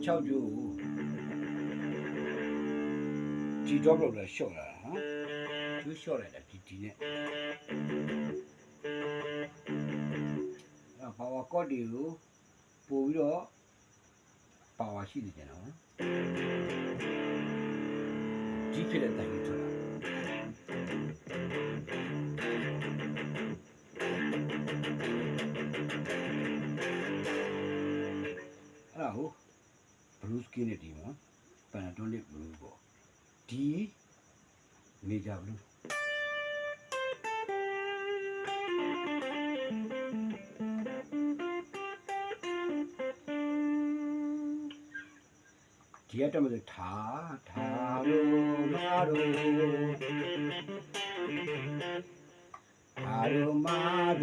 6ကျိုးဒီ drop လောက်လည်းရှော့လာတာဟာကျိုးရှော့လိုက်တာဒီနဲ့အဲ့ power cord တွေကိုပို့ပြီးတော့ power ရှိနေကြတယ်နော်ဒီဖြစ်တဲ့တိုင်ကြီးထွက်လာအဲ့ဒါဟိုblue skin နဲ့ဒီမှာ Panasonic blue ပေါ့ဒီ major blue ဒီကတော့မလို့ထာလို့မာလ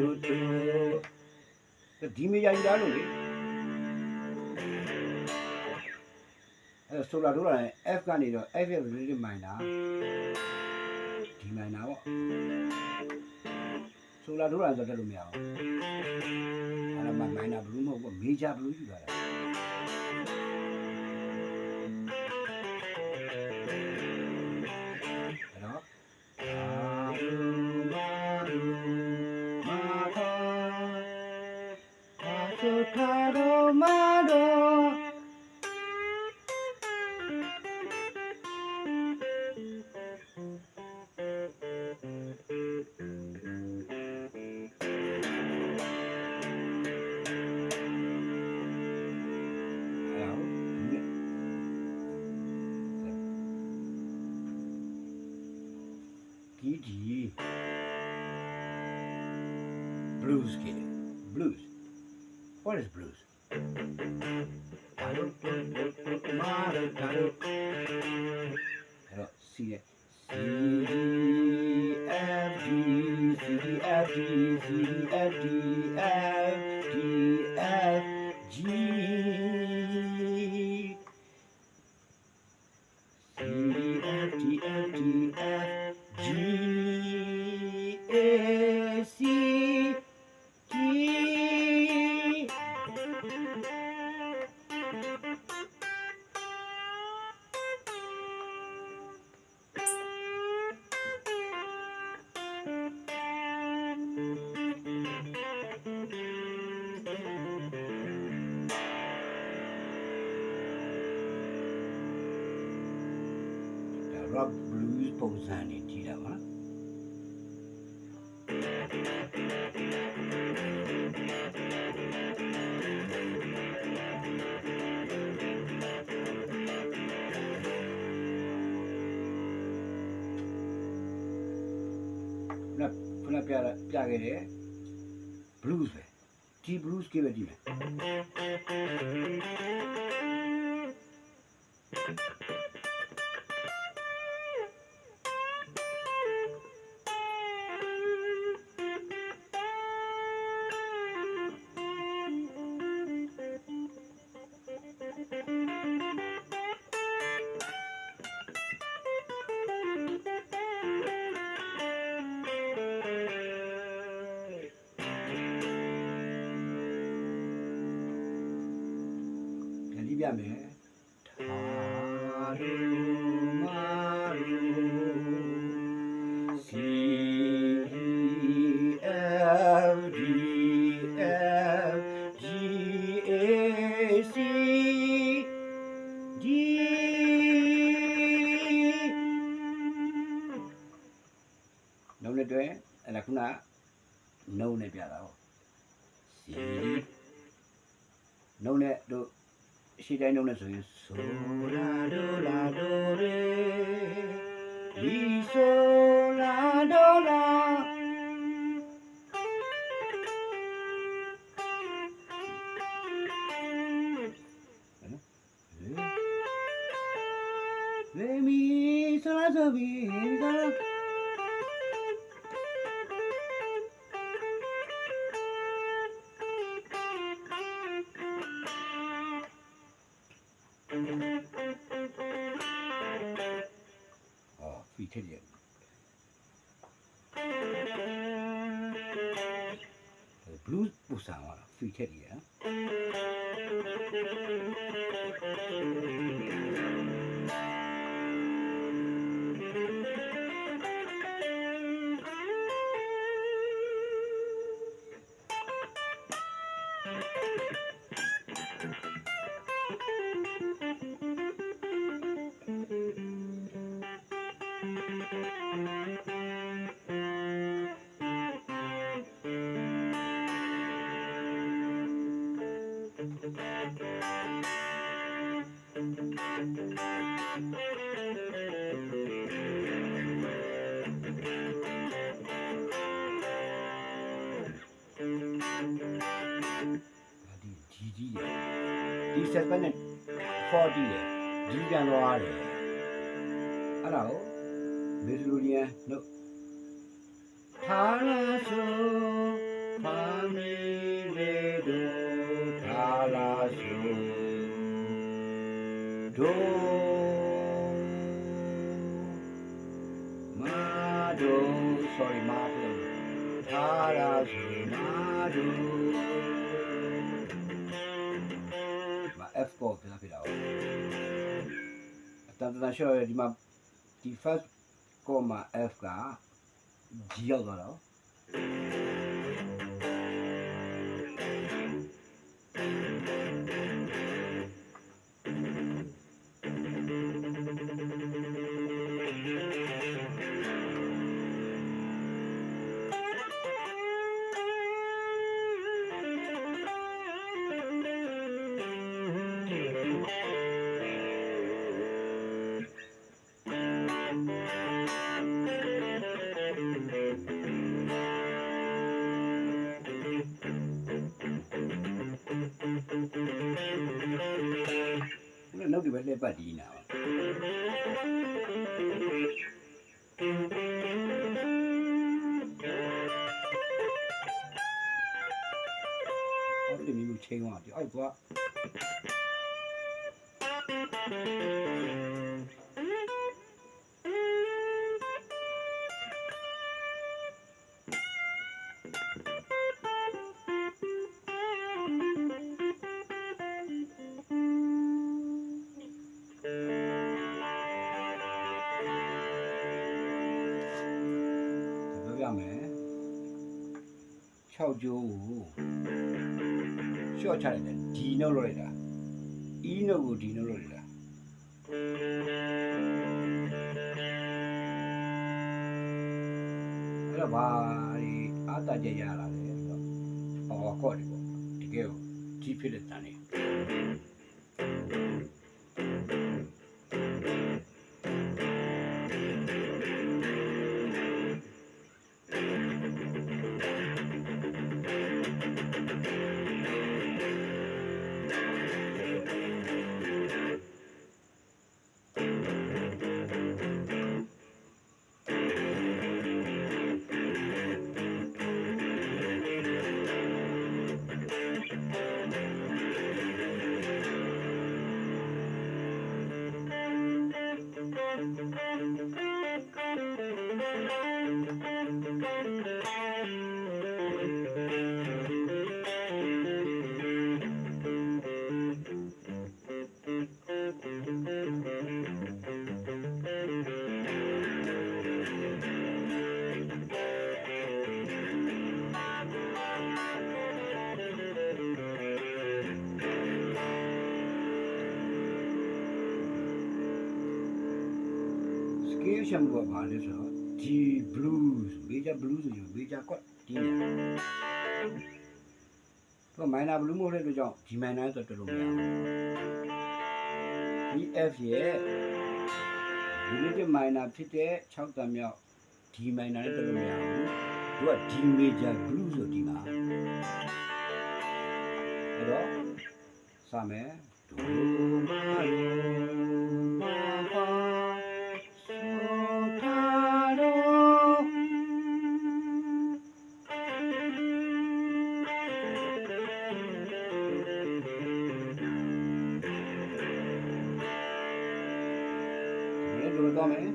ို့တို့ဒီ major ကြီးလားလို့လေဆိုလာတို့လာရင် F ကနေတော့ F ရဲ့ relative minor ဒီ minor ပေါ့ဆိုလာတို့လာဆိုတက်လို့မရအောင်အဲ့ဒါမှ minor blue မဟုတ်ဘူး major blue ယူလာတာအဲ့တော့blues kid. Blues. What is blues? See it. C F G C F G C F G F G F G C F G F G F G A C G rock blues ပုံစံနေကြည့်တာပါခုနပြခဲ့တဲ့ blues ပဲဒီ blues ကပဲဒီပဲပြမယ်ထာရူမာရူ C F D F G A C D နှုတ်နဲ့တွဲအဲ့ဒါခုနနှုတ်နဲ့ပြတာဟုတ် C နှုတ်နဲ့တို့ ရှေ့တိုင်းလုံးနဲ့ဆိုရင်ဆိုလာဒိုလာဒိုရေလီဆိုလာဒိုလာလေမီဆိုလာဆိုဘီဆိုလာဖီထက်ရဘလူးပူဆန်သွားတာဖီထက်ရဒီဆက်ပတ်နဲ့40လေဒီပြန်သွားတယ်အဲ့ဒါကိုမေစလိုနီယန်နို့ထာလာဆိုဖာမီလေဒိုထာလာဆိုဒိုမာဒို sorry မာဒိုထာလာဆိုမာဒိုF ကိုပြလာပြတော့အတန်တန်ရှော့ဒီမှာဒီ first ကိုမှာ F က G ရောက်သွားတော့နောက်ဒီဘက်လက်ပတ်ဒီနာအဲ့ဒီမျိုးချိန်သွားပြီအဲ့ကွာ6ကျိုးကိုရှော့ချလိုက်တယ်ဒီနှုတ်လို့လိုက်တာ E နှုတ်ကိုဒီနှုတ်လို့လိုက်တာအဲ့တော့ဘာအာတကြရလာလဲဆိုတော့အော်ကော့ဒီပေါ့တကယ်ကိုဒီဖြစ်တဲ့တန်နေရှမ်းဘောပါလဲဆိုတော့ဒီ blues major blues ဆိုရင် major chord ဒီနေ သူက minor blue မဟုတ်တဲ့အတွက်ကြောင့် D minor ဆိုတော့တော်လို့မရဘူး ဒီ F ရဲ့ relative minor ဖြစ်တဲ့6တန်မြောက် D minor နဲ့တော်လို့မရဘူးသူက D major blue ဆိုဒီမှာအဲ့တော့စမယ်ဒိုမာမာဖာဆိုတာရောဒီလိုတော့မယ်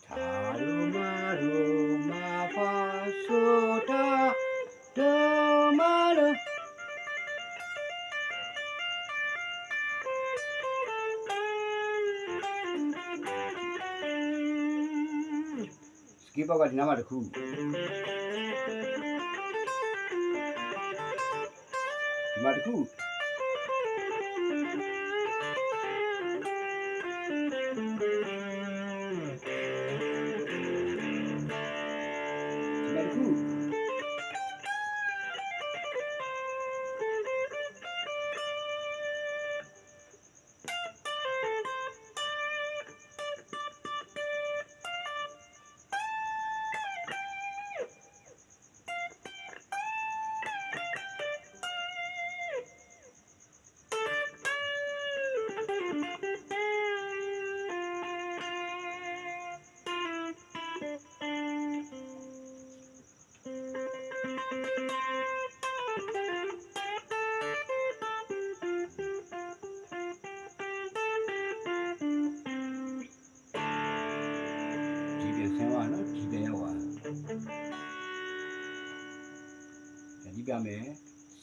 ထာရူမာရူမာဖာဆိုတာဒိုမာရူစကီပေါကဒီနားမှာတစ်ခုဒီမှာတစ်ခုဆင်းသွားနော်ဒီပြန်ရောက်သွားဒီပြမယ်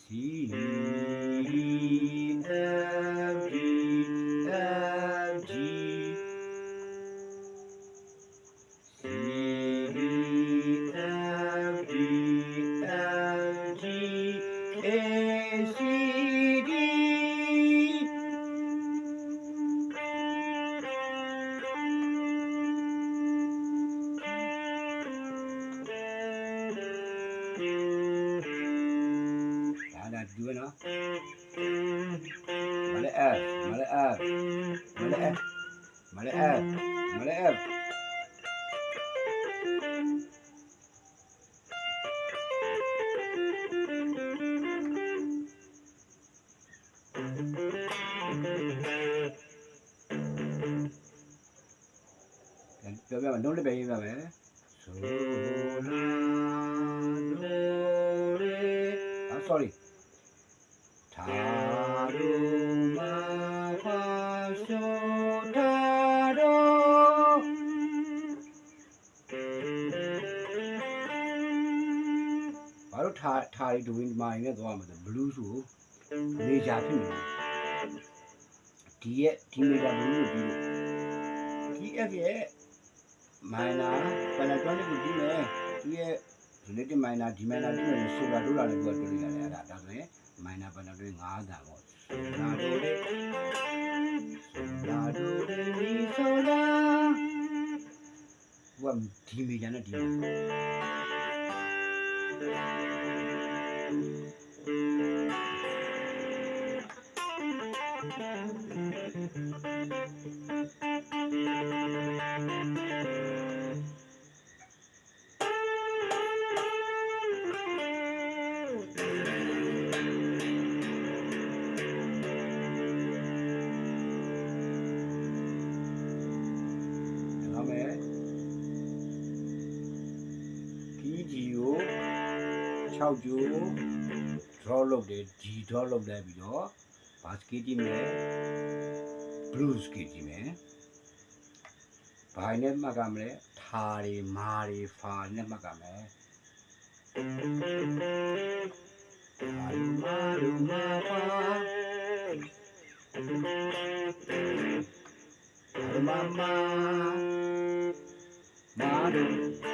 C F G F G C F G F G A C Dดูเนาะมาเลย F มาเลย F มาเลย F มาเลย F มาเลย F ပြောပြမယ်နှုတ်လေးပဲရေးပြမယ်ဆိုလာ sorry ထာရူမာဖာဆိုတာရောဘာလို့ထာရီဒူဝင်မာရင်းနဲ့သွားမှာလဲ blue ဆိုမေဂျာဖြစ်နေတယ်ဒီရဲ့ဒီမေဂျာ blue ကိုပြီးလို့ဒီ F ရဲ့ minor pentatonic ကိုပြီးမယ်ဒီရဲ့ relative minor D minor ပြီးမယ်ဆိုတာဒိုလာလည်းသူကတွေ့ရတယ်အဲ့ဒါဆိုရင်minor pentatonic 5တန်ပေါ့ဆိုတာဒိုလေဆိုတာဒိုလေမီဆိုလာဟိုကဒီမေဂျာနဲ့ဒီ6ကျိုး draw လုပ်တယ် G draw လုပ်လိုက်ပြီးတော့ basket ကြည့်မယ် blue skate ကြည့်မယ်ဘာနဲ့မှတ်ကြမလဲထာတွေမာတွေဖာနဲ့မှတ်ကြမယ်ထာမာလူမာဖာ မာမာတို့